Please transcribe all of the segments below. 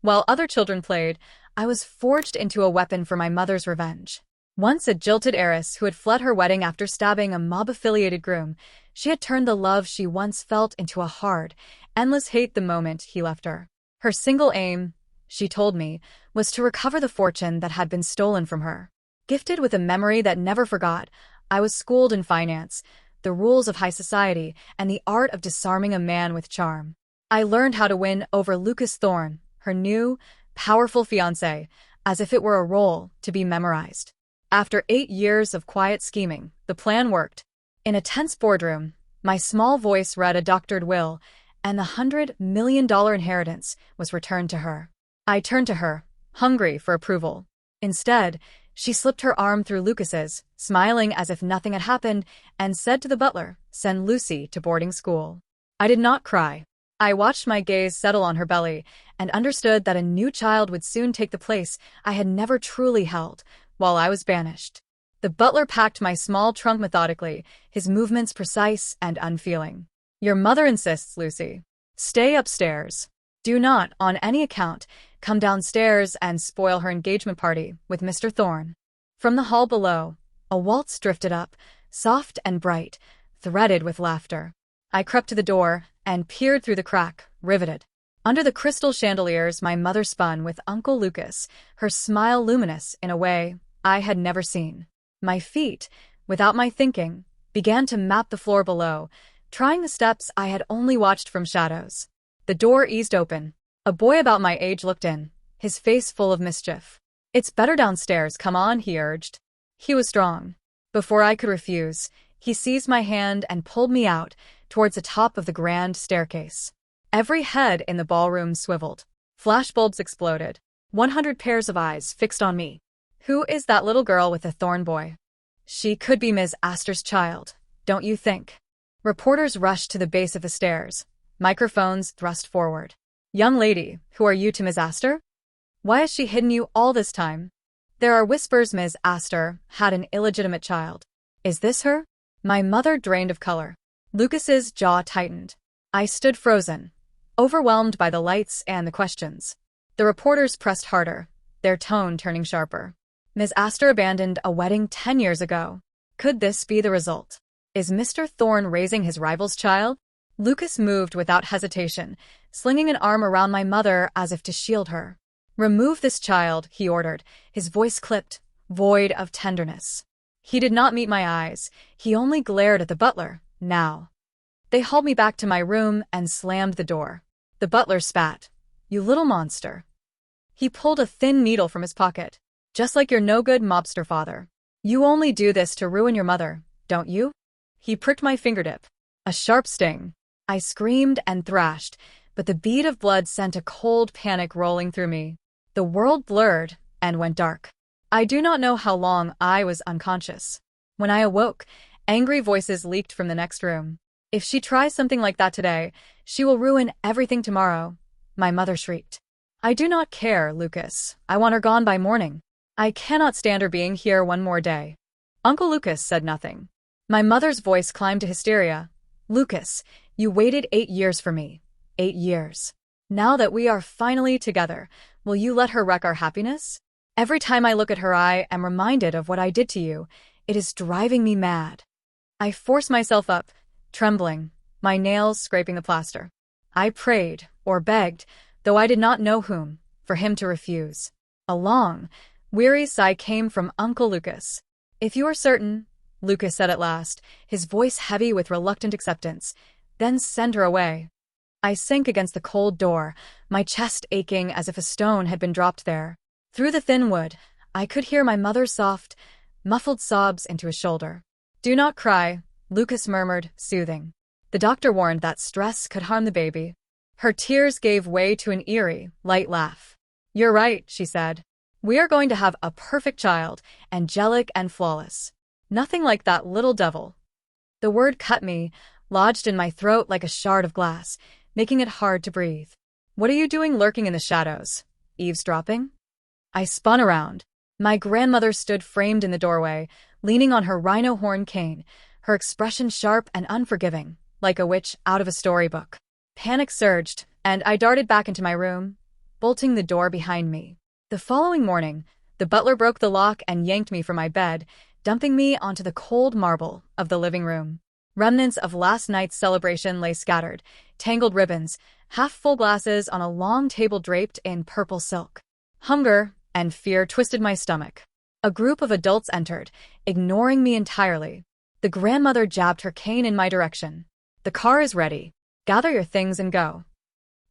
While other children played, I was forged into a weapon for my mother's revenge. Once a jilted heiress who had fled her wedding after stabbing a mob-affiliated groom, she had turned the love she once felt into a hard, endless hate the moment he left her. Her single aim, she told me, was to recover the fortune that had been stolen from her. Gifted with a memory that never forgot, I was schooled in finance, the rules of high society, and the art of disarming a man with charm. I learned how to win over Lucas Thorne, her new, powerful fiancé, as if it were a role to be memorized. After 8 years of quiet scheming, the plan worked. In a tense boardroom, my small voice read a doctored will, and the $100 million inheritance was returned to her. I turned to her, hungry for approval. Instead, she slipped her arm through Lucas's, smiling as if nothing had happened, and said to the butler, "Send Lucy to boarding school." I did not cry. I watched my gaze settle on her belly, and understood that a new child would soon take the place I had never truly held, while I was banished. The butler packed my small trunk methodically, his movements precise and unfeeling. "Your mother insists, Lucy. Stay upstairs. Do not, on any account, come downstairs and spoil her engagement party with Mr. Thorne." From the hall below, a waltz drifted up, soft and bright, threaded with laughter. I crept to the door and peered through the crack, riveted. Under the crystal chandeliers my mother spun with Uncle Lucas, her smile luminous in a way I had never seen. My feet, without my thinking, began to map the floor below, trying the steps I had only watched from shadows. The door eased open. A boy about my age looked in, his face full of mischief. "It's better downstairs, come on," he urged. He was strong. Before I could refuse, he seized my hand and pulled me out towards the top of the grand staircase. Every head in the ballroom swiveled. Flashbulbs exploded. 100 pairs of eyes fixed on me. "Who is that little girl with the thorn boy? She could be Ms. Astor's child, don't you think?" Reporters rushed to the base of the stairs, microphones thrust forward. "Young lady, who are you to Ms. Astor? Why has she hidden you all this time? There are whispers Ms. Astor had an illegitimate child. Is this her?" My mother drained of color. Lucas's jaw tightened. I stood frozen, overwhelmed by the lights and the questions. The reporters pressed harder, their tone turning sharper. "Ms. Astor abandoned a wedding 10 years ago. Could this be the result? Is Mr. Thorne raising his rival's child?" Lucas moved without hesitation, slinging an arm around my mother as if to shield her. "Remove this child," he ordered, his voice clipped, void of tenderness. He did not meet my eyes, he only glared at the butler, now. They hauled me back to my room and slammed the door. The butler spat. "You little monster." He pulled a thin needle from his pocket. "Just like your no-good mobster father. You only do this to ruin your mother, don't you?" He pricked my fingertip. A sharp sting. I screamed and thrashed, but the bead of blood sent a cold panic rolling through me. The world blurred and went dark. I do not know how long I was unconscious. When I awoke, angry voices leaked from the next room. "If she tries something like that today, she will ruin everything tomorrow," my mother shrieked. "I do not care, Lucas. I want her gone by morning. I cannot stand her being here one more day." Uncle Lucas said nothing. My mother's voice climbed to hysteria. "Lucas, you waited 8 years for me. 8 years. Now that we are finally together, will you let her wreck our happiness? Every time I look at her, I am reminded of what I did to you. It is driving me mad." I forced myself up, trembling, my nails scraping the plaster. I prayed, or begged, though I did not know whom, for him to refuse. A long, weary sigh came from Uncle Lucas. "If you are certain," Lucas said at last, his voice heavy with reluctant acceptance, "then send her away." I sank against the cold door, my chest aching as if a stone had been dropped there. Through the thin wood, I could hear my mother's soft, muffled sobs into his shoulder. "Do not cry," Lucas murmured, soothing. "The doctor warned that stress could harm the baby." Her tears gave way to an eerie, light laugh. "You're right," she said. "We are going to have a perfect child, angelic and flawless. Nothing like that little devil." The word cut me, lodged in my throat like a shard of glass, making it hard to breathe. "What are you doing lurking in the shadows? Eavesdropping?" I spun around. My grandmother stood framed in the doorway, leaning on her rhino horn cane, her expression sharp and unforgiving, like a witch out of a storybook. Panic surged, and I darted back into my room. bolting the door behind me. The following morning, the butler broke the lock and yanked me from my bed, dumping me onto the cold marble of the living room. Remnants of last night's celebration lay scattered, tangled ribbons, half-full glasses on a long table draped in purple silk. Hunger and fear twisted my stomach. A group of adults entered, ignoring me entirely. The grandmother jabbed her cane in my direction. "The car is ready. Gather your things and go."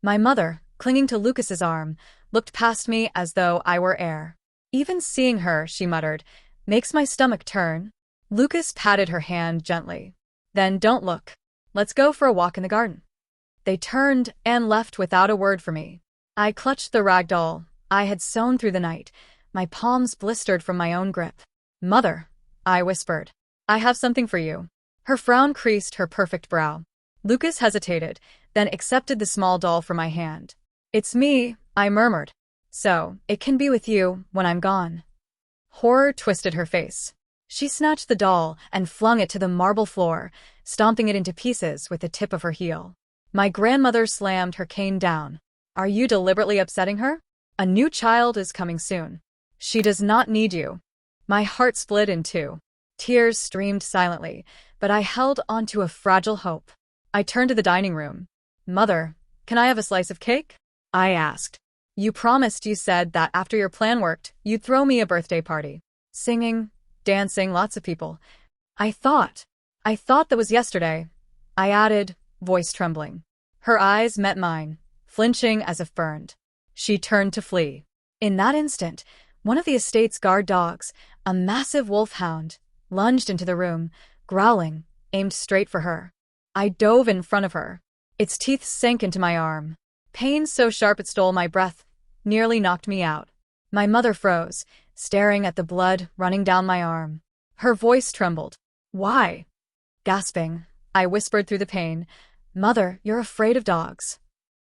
My mother, clinging to Lucas's arm, looked past me as though I were air. "Even seeing her," she muttered, "makes my stomach turn." Lucas patted her hand gently. "Then don't look. Let's go for a walk in the garden." They turned and left without a word for me. I clutched the rag doll I had sewn through the night, my palms blistered from my own grip. "Mother," I whispered, "I have something for you." Her frown creased her perfect brow. Lucas hesitated, then accepted the small doll from my hand. "It's me," I murmured. "So, it can be with you when I'm gone." Horror twisted her face. She snatched the doll and flung it to the marble floor, stomping it into pieces with the tip of her heel. My grandmother slammed her cane down. "Are you deliberately upsetting her? A new child is coming soon. She does not need you." My heart split in two. Tears streamed silently, but I held onto a fragile hope. I turned to the dining room. "Mother, can I have a slice of cake?" I asked. "You promised, you said that after your plan worked, you'd throw me a birthday party. Singing, dancing, lots of people. I thought that was yesterday," I added, voice trembling. Her eyes met mine, flinching as if burned. She turned to flee. In that instant, one of the estate's guard dogs, a massive wolfhound, lunged into the room, growling, aimed straight for her. I dove in front of her. Its teeth sank into my arm. Pain so sharp it stole my breath, nearly knocked me out. My mother froze, staring at the blood running down my arm. Her voice trembled. "Why?" Gasping, I whispered through the pain, "Mother, you're afraid of dogs."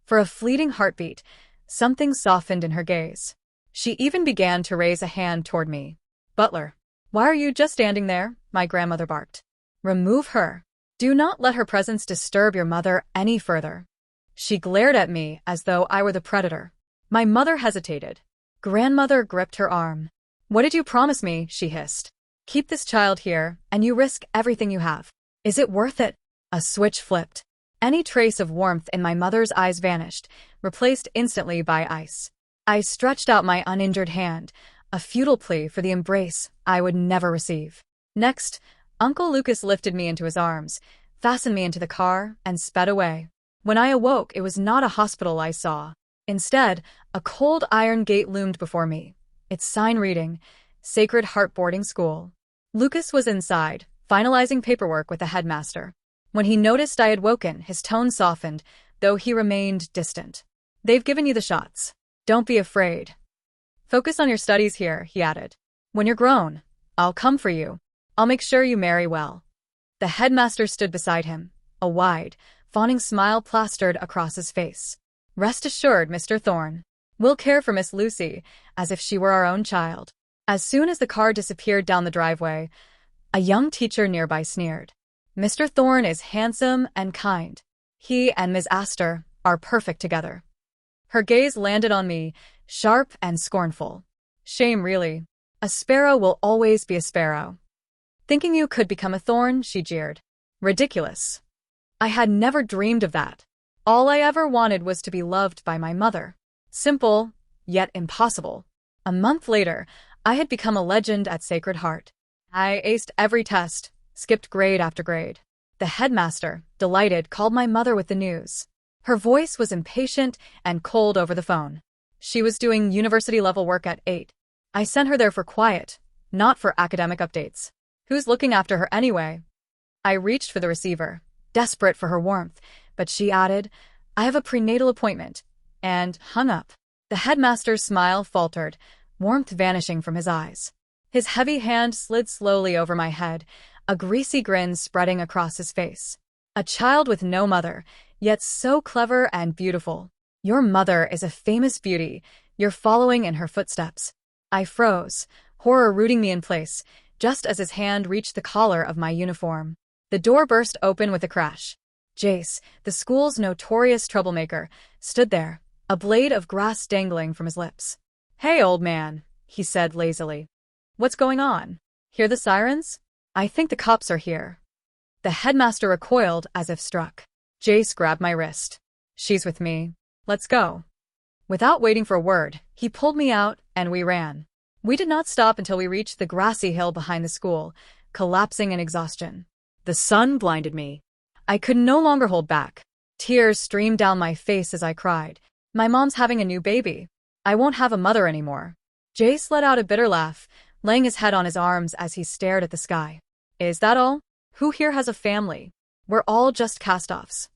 For a fleeting heartbeat, something softened in her gaze. She even began to raise a hand toward me. "Butler, why are you just standing there?" my grandmother barked. "Remove her. Do not let her presence disturb your mother any further." She glared at me as though I were the predator. My mother hesitated. Grandmother gripped her arm. "What did you promise me?" she hissed. "Keep this child here, and you risk everything you have. Is it worth it?" A switch flipped. Any trace of warmth in my mother's eyes vanished, replaced instantly by ice. I stretched out my uninjured hand, a futile plea for the embrace I would never receive. Next, Uncle Lucas lifted me into his arms, fastened me into the car, and sped away. When I awoke, it was not a hospital I saw. Instead, a cold iron gate loomed before me, its sign reading, Sacred Heart Boarding School. Lucas was inside, finalizing paperwork with the headmaster. When he noticed I had woken, his tone softened, though he remained distant. "They've given you the shots. Don't be afraid. Focus on your studies here," he added. "When you're grown, I'll come for you. I'll make sure you marry well." The headmaster stood beside him, a wide, fawning smile plastered across his face. "Rest assured, Mr. Thorne. We'll care for Miss Lucy as if she were our own child." As soon as the car disappeared down the driveway, a young teacher nearby sneered. "Mr. Thorne is handsome and kind. He and Ms. Astor are perfect together." Her gaze landed on me, sharp and scornful. "Shame, really. A sparrow will always be a sparrow." "Thinking you could become a thorn," she jeered. "Ridiculous. I had never dreamed of that. All I ever wanted was to be loved by my mother. Simple, yet impossible." A month later, I had become a legend at Sacred Heart. I aced every test, skipped grade after grade. The headmaster, delighted, called my mother with the news. Her voice was impatient and cold over the phone. She was doing university-level work at 8. I sent her there for quiet, not for academic updates. Who's looking after her anyway? I reached for the receiver, desperate for her warmth, but she added, "I have a prenatal appointment," and hung up. The headmaster's smile faltered, warmth vanishing from his eyes. His heavy hand slid slowly over my head, a greasy grin spreading across his face. "A child with no mother, yet so clever and beautiful. Your mother is a famous beauty. You're following in her footsteps." I froze, horror rooting me in place, just as his hand reached the collar of my uniform. The door burst open with a crash. Jace, the school's notorious troublemaker, stood there, a blade of grass dangling from his lips. "Hey, old man," he said lazily. "What's going on? Hear the sirens? I think the cops are here." The headmaster recoiled as if struck. Jace grabbed my wrist. "She's with me. Let's go." Without waiting for a word, he pulled me out and we ran. We did not stop until we reached the grassy hill behind the school, collapsing in exhaustion. The sun blinded me. I could no longer hold back. Tears streamed down my face as I cried. "My mom's having a new baby. I won't have a mother anymore." Jace let out a bitter laugh, laying his head on his arms as he stared at the sky. "Is that all? Who here has a family? We're all just cast-offs."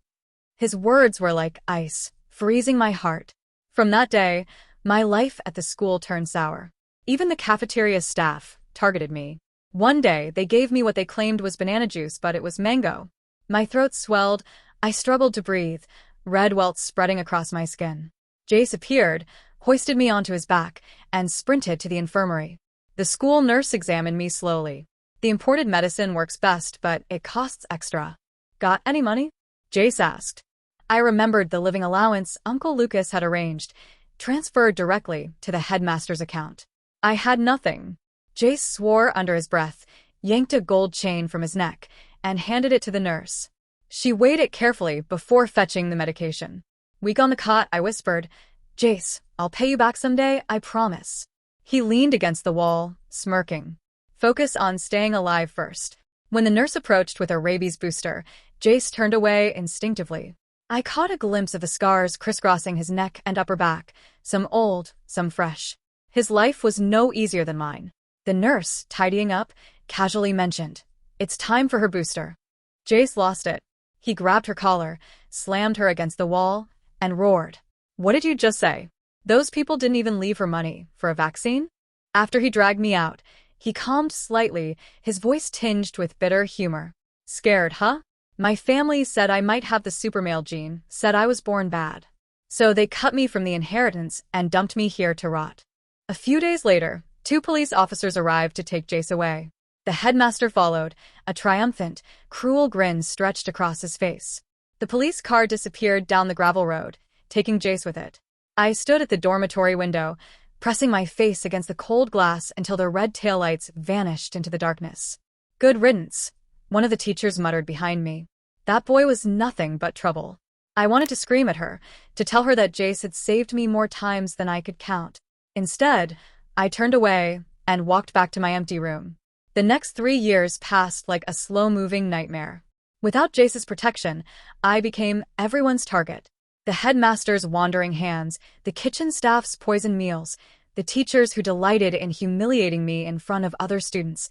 His words were like ice, freezing my heart. From that day, my life at the school turned sour. Even the cafeteria staff targeted me. One day, they gave me what they claimed was banana juice, but it was mango. My throat swelled, I struggled to breathe, red welts spreading across my skin. Jace appeared, hoisted me onto his back, and sprinted to the infirmary. The school nurse examined me slowly. "The imported medicine works best, but it costs extra." "Got any money?" Jace asked. I remembered the living allowance Uncle Lucas had arranged, transferred directly to the headmaster's account. I had nothing. Jace swore under his breath, yanked a gold chain from his neck, and handed it to the nurse. She weighed it carefully before fetching the medication. Weak on the cot, I whispered, "Jace, I'll pay you back someday, I promise." He leaned against the wall, smirking. "Focus on staying alive first." When the nurse approached with a rabies booster, Jace turned away instinctively. I caught a glimpse of the scars crisscrossing his neck and upper back, some old, some fresh. His life was no easier than mine. The nurse, tidying up, casually mentioned, "It's time for her booster." Jace lost it. He grabbed her collar, slammed her against the wall, and roared. "What did you just say? Those people didn't even leave her money for a vaccine?" After he dragged me out, he calmed slightly, his voice tinged with bitter humor. "Scared, huh? My family said I might have the super male gene, said I was born bad. So they cut me from the inheritance and dumped me here to rot." A few days later, 2 police officers arrived to take Jace away. The headmaster followed, a triumphant, cruel grin stretched across his face. The police car disappeared down the gravel road, taking Jace with it. I stood at the dormitory window, pressing my face against the cold glass until the red taillights vanished into the darkness. "Good riddance," one of the teachers muttered behind me. That boy was nothing but trouble. I wanted to scream at her, to tell her that Jace had saved me more times than I could count. Instead, I turned away and walked back to my empty room. The next 3 years passed like a slow-moving nightmare. Without Jace's protection, I became everyone's target. The headmaster's wandering hands, the kitchen staff's poisoned meals, the teachers who delighted in humiliating me in front of other students.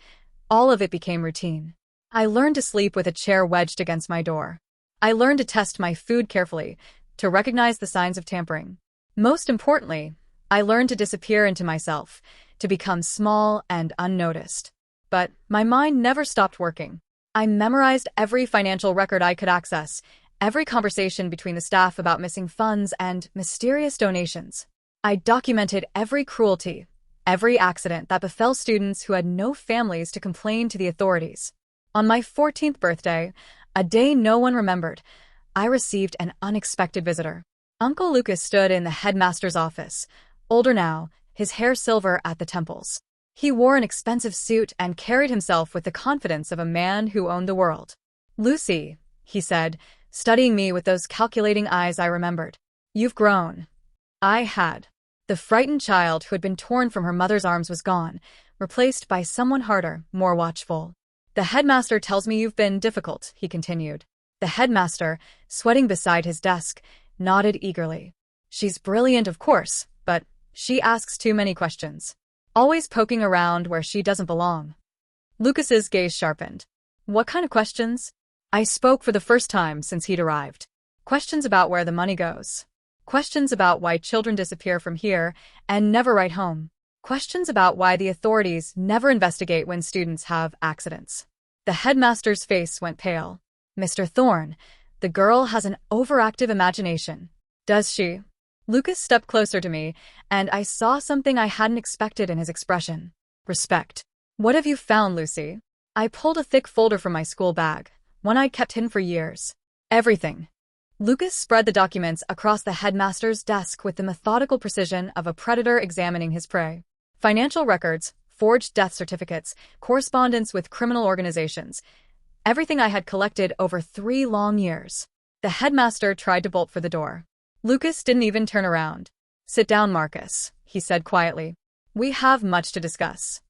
All of it became routine. I learned to sleep with a chair wedged against my door. I learned to test my food carefully, to recognize the signs of tampering. Most importantly, I learned to disappear into myself, to become small and unnoticed. But my mind never stopped working. I memorized every financial record I could access, every conversation between the staff about missing funds and mysterious donations. I documented every cruelty, every accident that befell students who had no families to complain to the authorities. On my 14th birthday, a day no one remembered, I received an unexpected visitor. Uncle Lucas stood in the headmaster's office, older now, his hair silver at the temples. He wore an expensive suit and carried himself with the confidence of a man who owned the world. "Lucy," he said, studying me with those calculating eyes I remembered. "You've grown." I had. The frightened child who had been torn from her mother's arms was gone, replaced by someone harder, more watchful. "The headmaster tells me you've been difficult," he continued. The headmaster, sweating beside his desk, nodded eagerly. "She's brilliant, of course, but she asks too many questions. Always poking around where she doesn't belong." Lucas's gaze sharpened. "What kind of questions?" I spoke for the first time since he'd arrived. "Questions about where the money goes. Questions about why children disappear from here and never write home. Questions about why the authorities never investigate when students have accidents." The headmaster's face went pale. "Mr. Thorne, the girl has an overactive imagination." "Does she?" Lucas stepped closer to me, and I saw something I hadn't expected in his expression. Respect. "What have you found, Lucy?" I pulled a thick folder from my school bag, one I'd kept hidden for years. "Everything." Lucas spread the documents across the headmaster's desk with the methodical precision of a predator examining his prey. Financial records, forged death certificates, correspondence with criminal organizations. Everything I had collected over 3 long years. The headmaster tried to bolt for the door. Lucas didn't even turn around. "Sit down, Marcus," he said quietly. "We have much to discuss."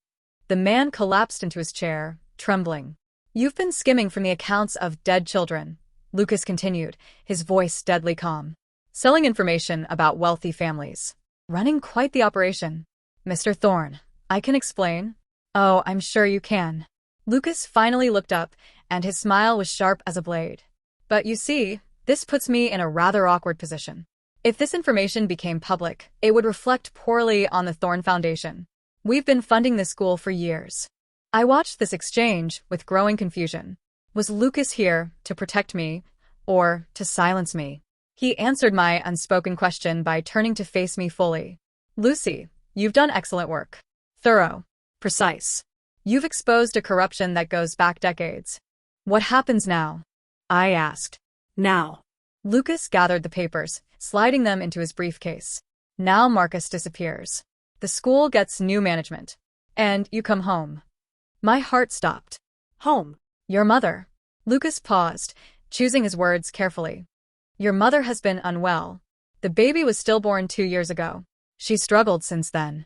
The man collapsed into his chair, trembling. "You've been skimming from the accounts of dead children," Lucas continued, his voice deadly calm. "Selling information about wealthy families. Running quite the operation. Mr. Thorne, I can explain." "Oh, I'm sure you can." Lucas finally looked up, and his smile was sharp as a blade. "But you see, this puts me in a rather awkward position. If this information became public, it would reflect poorly on the Thorne Foundation. We've been funding this school for years." I watched this exchange with growing confusion. Was Lucas here to protect me, or to silence me? He answered my unspoken question by turning to face me fully. "Lucy, you've done excellent work. Thorough. Precise. You've exposed a corruption that goes back decades. What happens now?" I asked. "Now." Lucas gathered the papers, sliding them into his briefcase. "Now Marcus disappears. The school gets new management. And you come home." My heart stopped. "Home? Your mother." Lucas paused, choosing his words carefully. "Your mother has been unwell. The baby was stillborn 2 years ago. She struggled since then."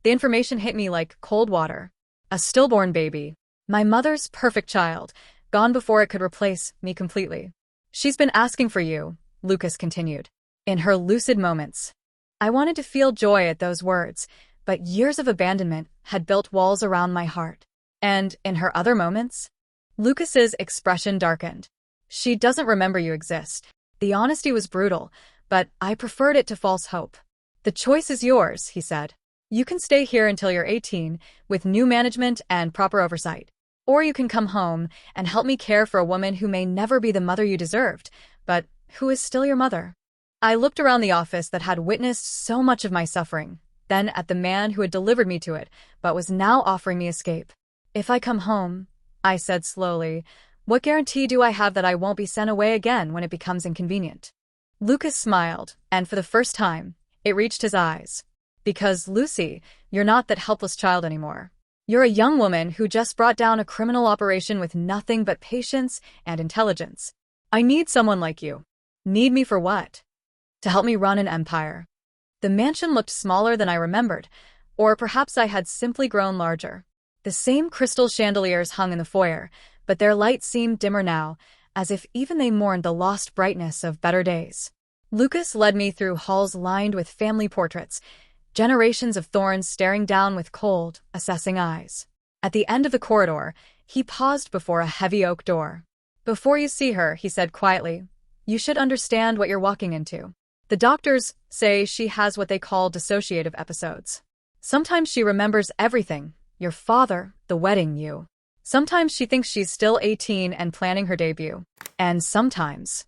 The information hit me like cold water. A stillborn baby. My mother's perfect child, gone before it could replace me completely. "She's been asking for you," Lucas continued, in her lucid moments. I wanted to feel joy at those words, but years of abandonment had built walls around my heart. "And in her other moments?" Lucas's expression darkened. "She doesn't remember you exist." The honesty was brutal, but I preferred it to false hope. "The choice is yours," he said. "You can stay here until you're 18, with new management and proper oversight. Or you can come home and help me care for a woman who may never be the mother you deserved, but who is still your mother." I looked around the office that had witnessed so much of my suffering, then at the man who had delivered me to it, but was now offering me escape. "If I come home," I said slowly, "what guarantee do I have that I won't be sent away again when it becomes inconvenient?" Lucas smiled, and for the first time, it reached his eyes. "Because, Lucy, you're not that helpless child anymore. You're a young woman who just brought down a criminal operation with nothing but patience and intelligence. I need someone like you." "Need me for what?" "To help me run an empire." The mansion looked smaller than I remembered, or perhaps I had simply grown larger. The same crystal chandeliers hung in the foyer, but their light seemed dimmer now, as if even they mourned the lost brightness of better days. Lucas led me through halls lined with family portraits, generations of Thorns staring down with cold, assessing eyes. At the end of the corridor, he paused before a heavy oak door. "Before you see her," he said quietly, "you should understand what you're walking into. The doctors say she has what they call dissociative episodes. Sometimes she remembers everything, your father, the wedding, you. Sometimes she thinks she's still 18 and planning her debut. And sometimes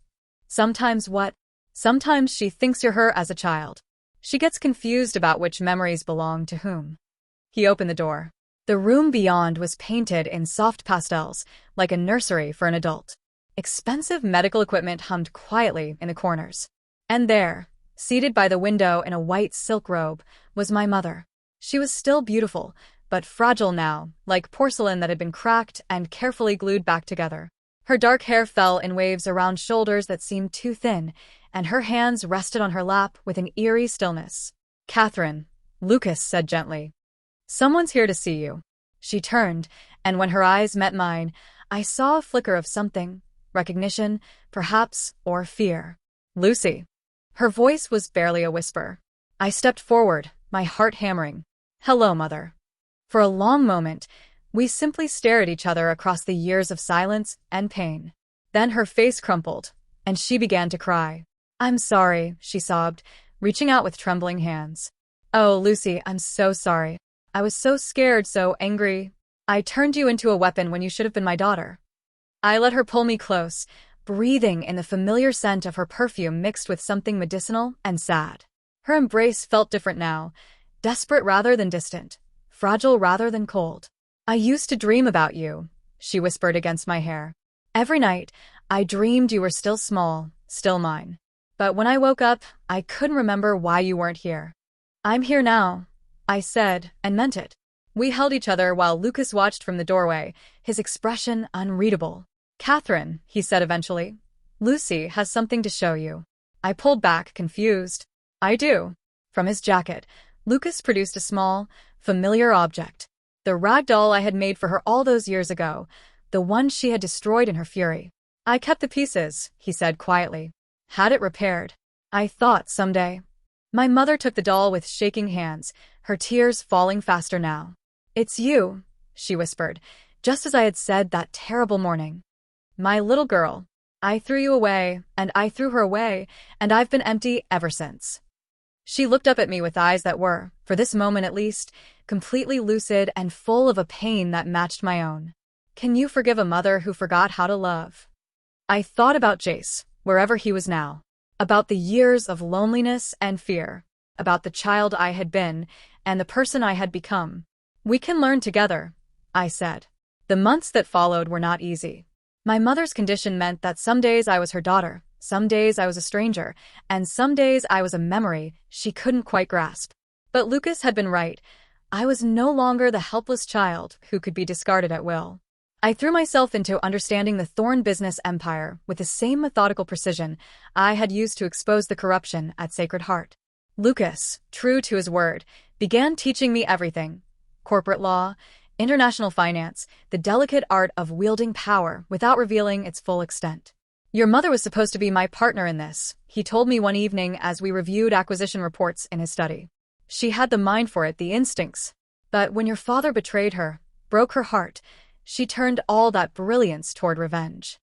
what? Sometimes she thinks you're her as a child. She gets confused about which memories belong to whom." He opened the door. The room beyond was painted in soft pastels, like a nursery for an adult. Expensive medical equipment hummed quietly in the corners. And there, seated by the window in a white silk robe, was my mother. She was still beautiful, but fragile now, like porcelain that had been cracked and carefully glued back together. Her dark hair fell in waves around shoulders that seemed too thin, and her hands rested on her lap with an eerie stillness. "Catherine," Lucas said gently. "Someone's here to see you." She turned, and when her eyes met mine, I saw a flicker of something, recognition, perhaps, or fear. "Lucy." Her voice was barely a whisper. I stepped forward, my heart hammering. "Hello, Mother." For a long moment, we simply stared at each other across the years of silence and pain. Then her face crumpled, and she began to cry. "I'm sorry," she sobbed, reaching out with trembling hands. "Oh, Lucy, I'm so sorry. I was so scared, so angry. I turned you into a weapon when you should have been my daughter." I let her pull me close, breathing in the familiar scent of her perfume mixed with something medicinal and sad. Her embrace felt different now, desperate rather than distant, fragile rather than cold. "I used to dream about you," she whispered against my hair. "Every night, I dreamed you were still small, still mine. But when I woke up, I couldn't remember why you weren't here. I'm here now, I said, and meant it. We held each other while Lucas watched from the doorway, his expression unreadable. Catherine, he said eventually, Lucy has something to show you. I pulled back, confused. I do. From his jacket, Lucas produced a small, familiar object. The rag doll I had made for her all those years ago, the one she had destroyed in her fury. I kept the pieces, he said quietly. Had it repaired. I thought someday. My mother took the doll with shaking hands, her tears falling faster now. It's you, she whispered, just as I had said that terrible morning. My little girl. I threw you away, and I threw her away, and I've been empty ever since. She looked up at me with eyes that were, for this moment at least, completely lucid and full of a pain that matched my own. Can you forgive a mother who forgot how to love? I thought about Jace, wherever he was now, about the years of loneliness and fear, about the child I had been and the person I had become. We can learn together, I said. The months that followed were not easy. My mother's condition meant that some days I was her daughter, some days I was a stranger, and some days I was a memory she couldn't quite grasp. But Lucas had been right. I was no longer the helpless child who could be discarded at will. I threw myself into understanding the Thorn business empire with the same methodical precision I had used to expose the corruption at Sacred Heart. Lucas, true to his word, began teaching me everything: corporate law, international finance, the delicate art of wielding power without revealing its full extent. Your mother was supposed to be my partner in this, he told me one evening as we reviewed acquisition reports in his study. She had the mind for it, the instincts. But when your father betrayed her, broke her heart, she turned all that brilliance toward revenge.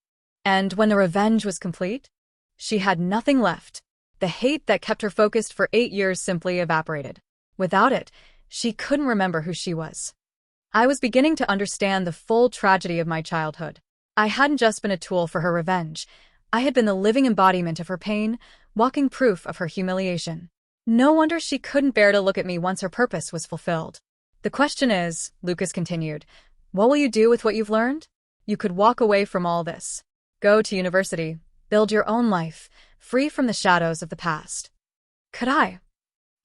And when the revenge was complete, she had nothing left. The hate that kept her focused for 8 years simply evaporated. Without it, she couldn't remember who she was. I was beginning to understand the full tragedy of my childhood. I hadn't just been a tool for her revenge. I had been the living embodiment of her pain, walking proof of her humiliation. No wonder she couldn't bear to look at me once her purpose was fulfilled. The question is, Lucas continued, what will you do with what you've learned? You could walk away from all this. Go to university, build your own life, free from the shadows of the past. Could I?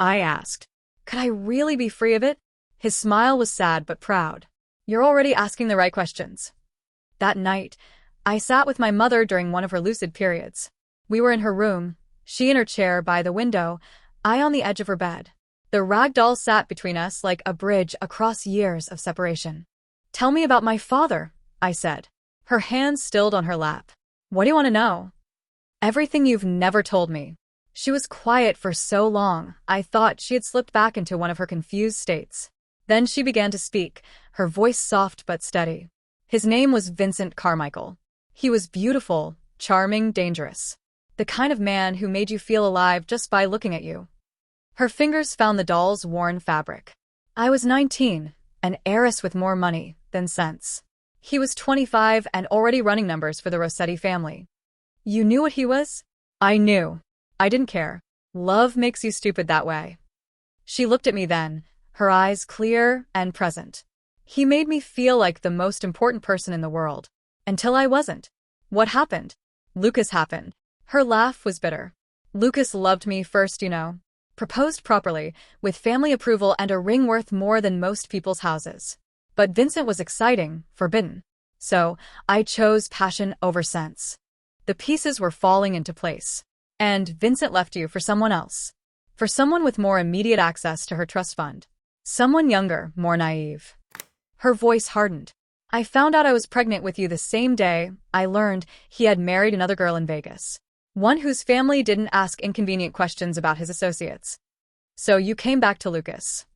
I asked. Could I really be free of it? His smile was sad but proud. You're already asking the right questions. That night, I sat with my mother during one of her lucid periods. We were in her room, she in her chair by the window, I on the edge of her bed. The rag doll sat between us like a bridge across years of separation. Tell me about my father, I said. Her hands stilled on her lap. What do you want to know? Everything you've never told me. She was quiet for so long, I thought she had slipped back into one of her confused states. Then she began to speak, her voice soft but steady. His name was Vincent Carmichael. He was beautiful, charming, dangerous. The kind of man who made you feel alive just by looking at you. Her fingers found the doll's worn fabric. I was 19, an heiress with more money than sense. He was 25 and already running numbers for the Rossetti family. You knew what he was? I knew. I didn't care. Love makes you stupid that way. She looked at me then, her eyes clear and present. He made me feel like the most important person in the world. Until I wasn't. What happened? Lucas happened. Her laugh was bitter. Lucas loved me first, you know. Proposed properly, with family approval and a ring worth more than most people's houses. But Vincent was exciting, forbidden. So, I chose passion over sense. The pieces were falling into place. And Vincent left you for someone else. For someone with more immediate access to her trust fund. Someone younger, more naive. Her voice hardened. I found out I was pregnant with you the same day I learned he had married another girl in Vegas. One whose family didn't ask inconvenient questions about his associates. So you came back to Lucas.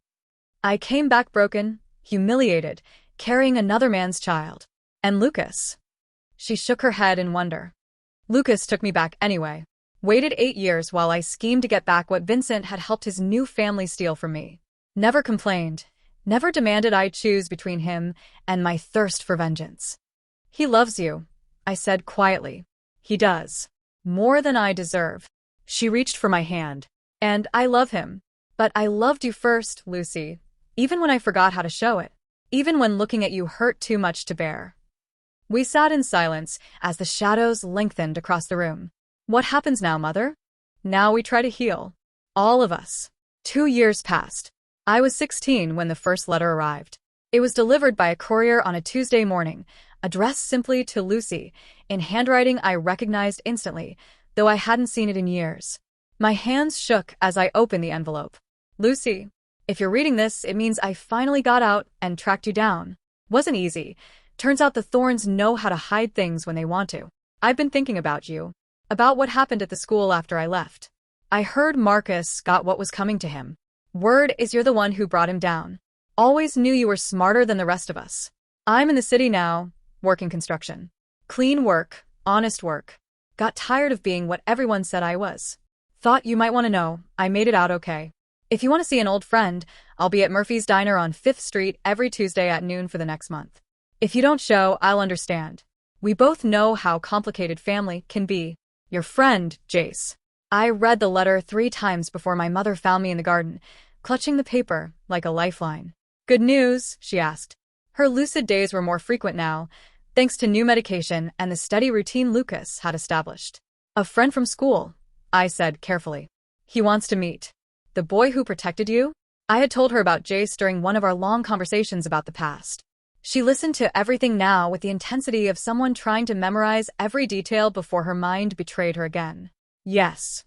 I came back broken, humiliated, carrying another man's child. And Lucas? She shook her head in wonder. Lucas took me back anyway. Waited 8 years while I schemed to get back what Vincent had helped his new family steal from me. Never complained. Never demanded I choose between him and my thirst for vengeance. He loves you, I said quietly. He does. More than I deserve. She reached for my hand. And I love him. But I loved you first, Lucy. Even when I forgot how to show it. Even when looking at you hurt too much to bear. We sat in silence as the shadows lengthened across the room. What happens now, Mother? Now we try to heal. All of us. 2 years passed. I was 16 when the first letter arrived. It was delivered by a courier on a Tuesday morning, addressed simply to Lucy, in handwriting I recognized instantly, though I hadn't seen it in years. My hands shook as I opened the envelope. Lucy, if you're reading this, it means I finally got out and tracked you down. Wasn't easy. Turns out the Thorns know how to hide things when they want to. I've been thinking about you. About what happened at the school after I left. I heard Marcus got what was coming to him. Word is you're the one who brought him down. Always knew you were smarter than the rest of us. I'm in the city now, working construction. Clean work, honest work. Got tired of being what everyone said I was. Thought you might want to know, I made it out okay. If you want to see an old friend, I'll be at Murphy's Diner on 5th Street every Tuesday at noon for the next month. If you don't show, I'll understand. We both know how complicated family can be. Your friend, Jace. I read the letter 3 times before my mother found me in the garden, clutching the paper like a lifeline. Good news, she asked. Her lucid days were more frequent now, thanks to new medication and the steady routine Lucas had established. A friend from school, I said carefully. He wants to meet. The boy who protected you? I had told her about Jace during one of our long conversations about the past. She listened to everything now with the intensity of someone trying to memorize every detail before her mind betrayed her again. Yes.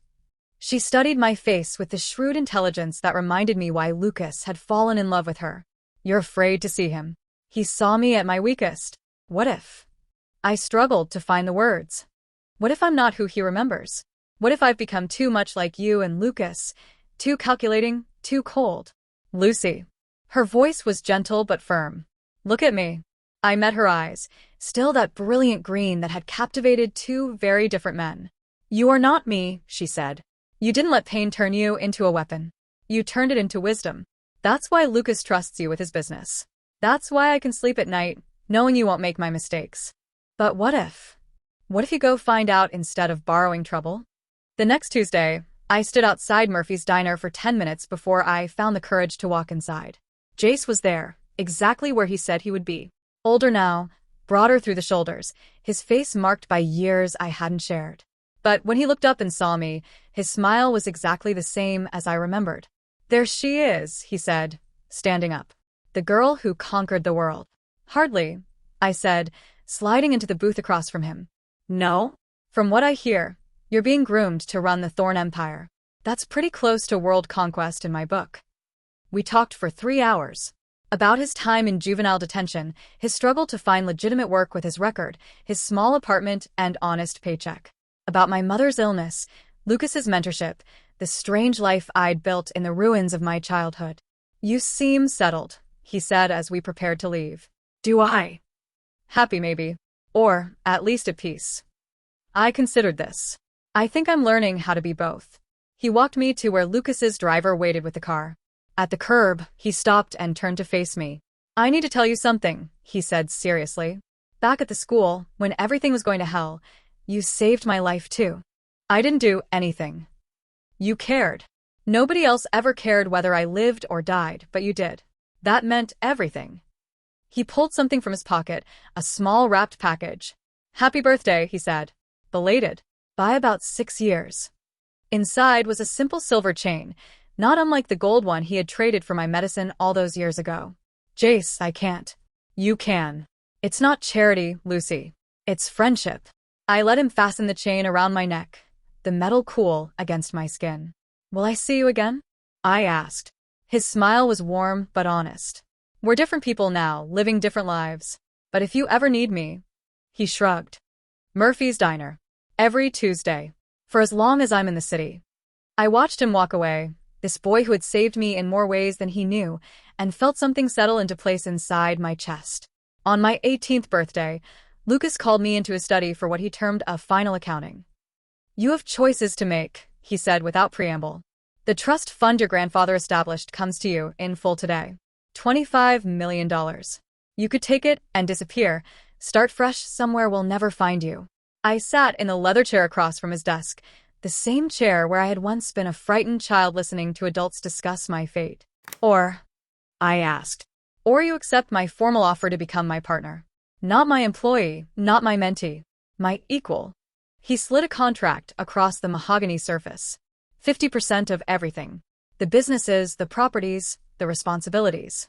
She studied my face with the shrewd intelligence that reminded me why Lucas had fallen in love with her. You're afraid to see him. He saw me at my weakest. What if? I struggled to find the words. What if I'm not who he remembers? What if I've become too much like you and Lucas? Too calculating, too cold? Lucy. Her voice was gentle but firm. Look at me. I met her eyes, still that brilliant green that had captivated 2 very different men. You are not me, she said. You didn't let pain turn you into a weapon. You turned it into wisdom. That's why Lucas trusts you with his business. That's why I can sleep at night, knowing you won't make my mistakes. But what if? What if you go find out instead of borrowing trouble? The next Tuesday, I stood outside Murphy's Diner for 10 minutes before I found the courage to walk inside. Jace was there, exactly where he said he would be. Older now, broader through the shoulders, his face marked by years I hadn't shared. But when he looked up and saw me, his smile was exactly the same as I remembered. There she is, he said, standing up. The girl who conquered the world. Hardly, I said, sliding into the booth across from him. No? From what I hear, you're being groomed to run the Thorn Empire. That's pretty close to world conquest in my book. We talked for 3 hours. About his time in juvenile detention, his struggle to find legitimate work with his record, his small apartment and honest paycheck. About my mother's illness, Lucas's mentorship, the strange life I'd built in the ruins of my childhood. You seem settled, he said as we prepared to leave. Do I? Happy maybe. Or, at least at peace. I considered this. I think I'm learning how to be both. He walked me to where Lucas's driver waited with the car. At the curb, he stopped and turned to face me. I need to tell you something, he said seriously. Back at the school, when everything was going to hell, you saved my life too. I didn't do anything. You cared. Nobody else ever cared whether I lived or died, but you did. That meant everything. He pulled something from his pocket, a small wrapped package. Happy birthday, he said. Belated. By about 6 years. Inside was a simple silver chain, not unlike the gold one he had traded for my medicine all those years ago. Jace, I can't. You can. It's not charity, Lucy. It's friendship. I let him fasten the chain around my neck, the metal cool against my skin. Will I see you again? I asked. His smile was warm but honest. We're different people now, living different lives. But if you ever need me... He shrugged. Murphy's Diner. Every Tuesday. For as long as I'm in the city. I watched him walk away, this boy who had saved me in more ways than he knew, and felt something settle into place inside my chest. On my 18th birthday, Lucas called me into his study for what he termed a final accounting. You have choices to make, he said without preamble. The trust fund your grandfather established comes to you in full today. $25 million. You could take it and disappear, start fresh somewhere we'll never find you. I sat in the leather chair across from his desk, the same chair where I had once been a frightened child listening to adults discuss my fate. Or, I asked, or you accept my formal offer to become my partner. Not my employee, not my mentee, my equal. He slid a contract across the mahogany surface. 50% of everything. The businesses, the properties, the responsibilities.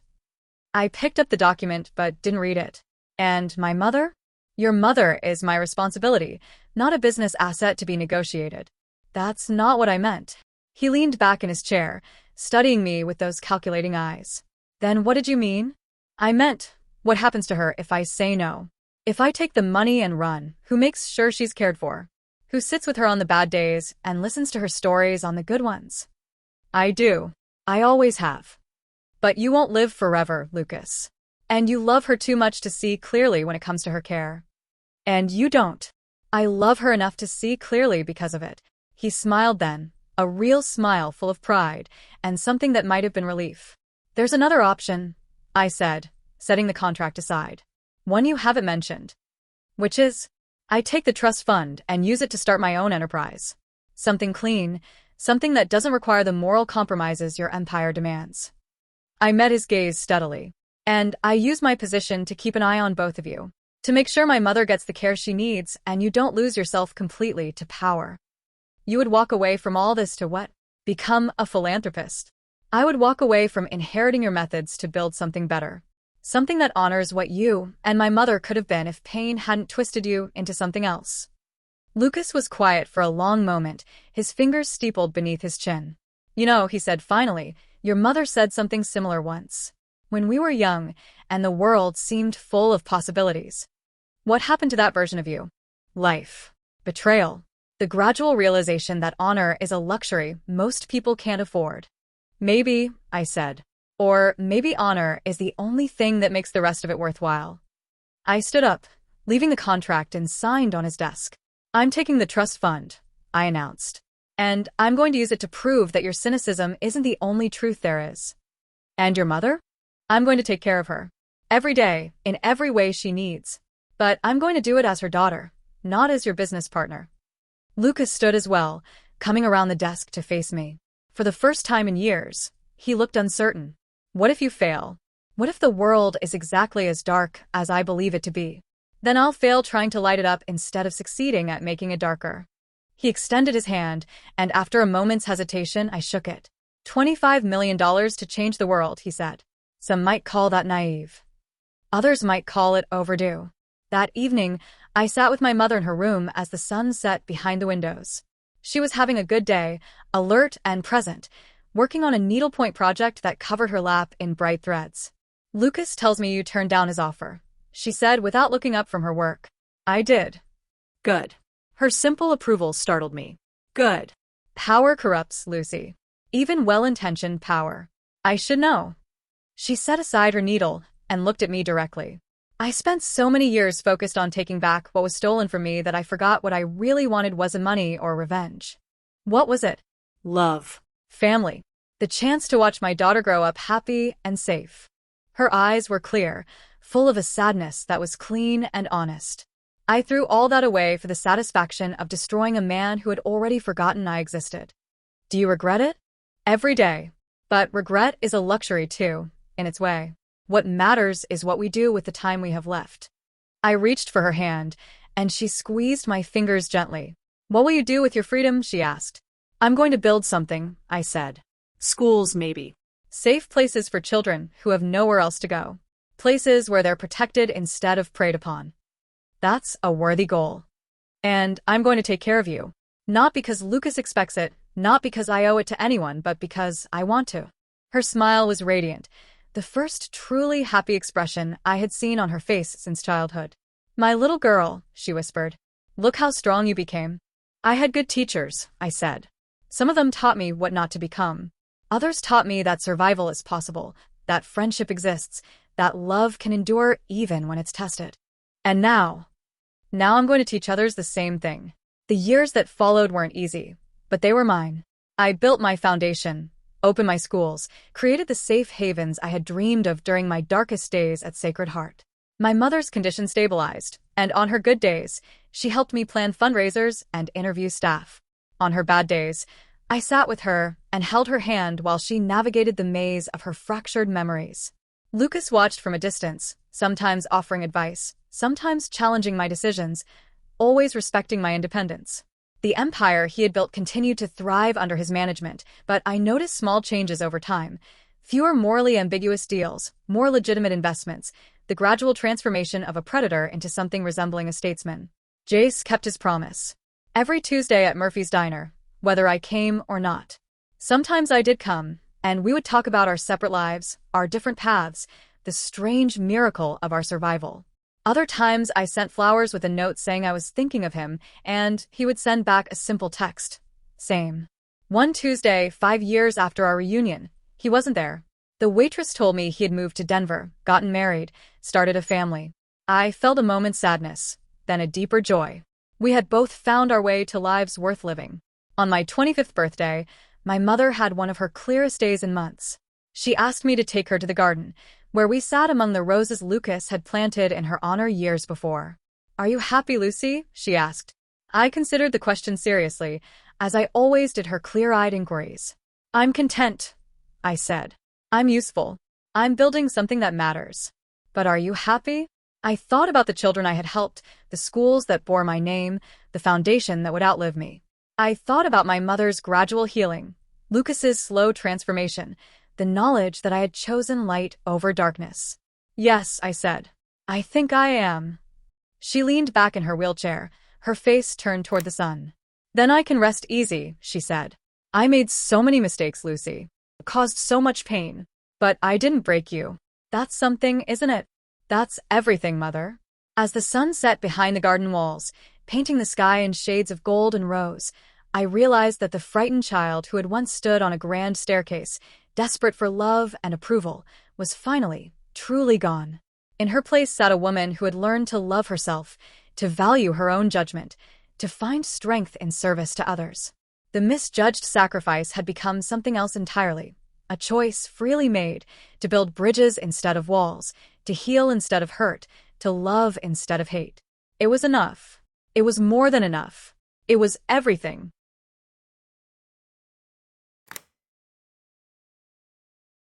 I picked up the document but didn't read it. And my mother? Your mother is my responsibility, not a business asset to be negotiated. That's not what I meant. He leaned back in his chair, studying me with those calculating eyes. Then what did you mean? I meant, what happens to her if I say no? If I take the money and run, who makes sure she's cared for? Who sits with her on the bad days and listens to her stories on the good ones? I do. I always have. But you won't live forever, Lucas. And you love her too much to see clearly when it comes to her care. And you don't. I love her enough to see clearly because of it. He smiled then, a real smile full of pride, and something that might have been relief. There's another option, I said, setting the contract aside. One you haven't mentioned. Which is, I take the trust fund and use it to start my own enterprise. Something clean, something that doesn't require the moral compromises your empire demands. I met his gaze steadily. And I use my position to keep an eye on both of you. To make sure my mother gets the care she needs and you don't lose yourself completely to power. You would walk away from all this to what? Become a philanthropist. I would walk away from inheriting your methods to build something better. Something that honors what you and my mother could have been if pain hadn't twisted you into something else. Lucas was quiet for a long moment, his fingers steepled beneath his chin. You know, he said finally, your mother said something similar once. When we were young, and the world seemed full of possibilities. What happened to that version of you? Life. Betrayal. The gradual realization that honor is a luxury most people can't afford. Maybe, I said. Or maybe honor is the only thing that makes the rest of it worthwhile. I stood up, leaving the contract and signed on his desk. I'm taking the trust fund, I announced. And I'm going to use it to prove that your cynicism isn't the only truth there is. And your mother? I'm going to take care of her. Every day, in every way she needs. But I'm going to do it as her daughter, not as your business partner. Lucas stood as well, coming around the desk to face me. For the first time in years, he looked uncertain. What if you fail? What if the world is exactly as dark as I believe it to be? Then I'll fail trying to light it up instead of succeeding at making it darker. He extended his hand, and after a moment's hesitation, I shook it. $25 million to change the world, he said. Some might call that naive. Others might call it overdue. That evening, I sat with my mother in her room as the sun set behind the windows. She was having a good day, alert and present, working on a needlepoint project that covered her lap in bright threads. Lucas tells me you turned down his offer, she said without looking up from her work. I did. Good. Her simple approval startled me. Good. Power corrupts, Lucy. Even well-intentioned power. I should know. She set aside her needle and looked at me directly. I spent so many years focused on taking back what was stolen from me that I forgot what I really wanted wasn't money or revenge. What was it? Love. Family. The chance to watch my daughter grow up happy and safe. Her eyes were clear, full of a sadness that was clean and honest. I threw all that away for the satisfaction of destroying a man who had already forgotten I existed. Do you regret it? Every day. But regret is a luxury too, in its way. What matters is what we do with the time we have left. I reached for her hand, and she squeezed my fingers gently. What will you do with your freedom? She asked. I'm going to build something, I said. Schools, maybe. Safe places for children who have nowhere else to go. Places where they're protected instead of preyed upon. That's a worthy goal. And I'm going to take care of you. Not because Lucas expects it, not because I owe it to anyone, but because I want to. Her smile was radiant, the first truly happy expression I had seen on her face since childhood. My little girl, she whispered. Look how strong you became. I had good teachers, I said. Some of them taught me what not to become. Others taught me that survival is possible, that friendship exists, that love can endure even when it's tested. And now I'm going to teach others the same thing. The years that followed weren't easy, but they were mine. I built my foundation, opened my schools, created the safe havens I had dreamed of during my darkest days at Sacred Heart. My mother's condition stabilized, and on her good days, she helped me plan fundraisers and interview staff. On her bad days, I sat with her and held her hand while she navigated the maze of her fractured memories. Lucas watched from a distance, sometimes offering advice, sometimes challenging my decisions, always respecting my independence. The empire he had built continued to thrive under his management, but I noticed small changes over time. Fewer morally ambiguous deals, more legitimate investments, the gradual transformation of a predator into something resembling a statesman. Jace kept his promise. Every Tuesday at Murphy's Diner, whether I came or not. Sometimes I did come, and we would talk about our separate lives, our different paths, the strange miracle of our survival. Other times I sent flowers with a note saying I was thinking of him, and he would send back a simple text. Same. One Tuesday, 5 years after our reunion, he wasn't there. The waitress told me he had moved to Denver, gotten married, started a family. I felt a moment's sadness, then a deeper joy. We had both found our way to lives worth living. On my 25th birthday, my mother had one of her clearest days in months. She asked me to take her to the garden, where we sat among the roses Lucas had planted in her honor years before. "Are you happy, Lucy?" she asked. I considered the question seriously, as I always did her clear-eyed inquiries. "I'm content," I said. "I'm useful. I'm building something that matters. But are you happy?" I thought about the children I had helped, the schools that bore my name, the foundation that would outlive me. I thought about my mother's gradual healing, Lucas's slow transformation, the knowledge that I had chosen light over darkness. "Yes," I said. "I think I am." She leaned back in her wheelchair, her face turned toward the sun. "Then I can rest easy," she said. "I made so many mistakes, Lucy. Caused so much pain. But I didn't break you. That's something, isn't it?" "That's everything, Mother." As the sun set behind the garden walls, painting the sky in shades of gold and rose, I realized that the frightened child who had once stood on a grand staircase, desperate for love and approval, was finally, truly gone. In her place sat a woman who had learned to love herself, to value her own judgment, to find strength in service to others. The misjudged sacrifice had become something else entirely, a choice freely made to build bridges instead of walls, to heal instead of hurt, to love instead of hate. It was enough. It was more than enough. It was everything.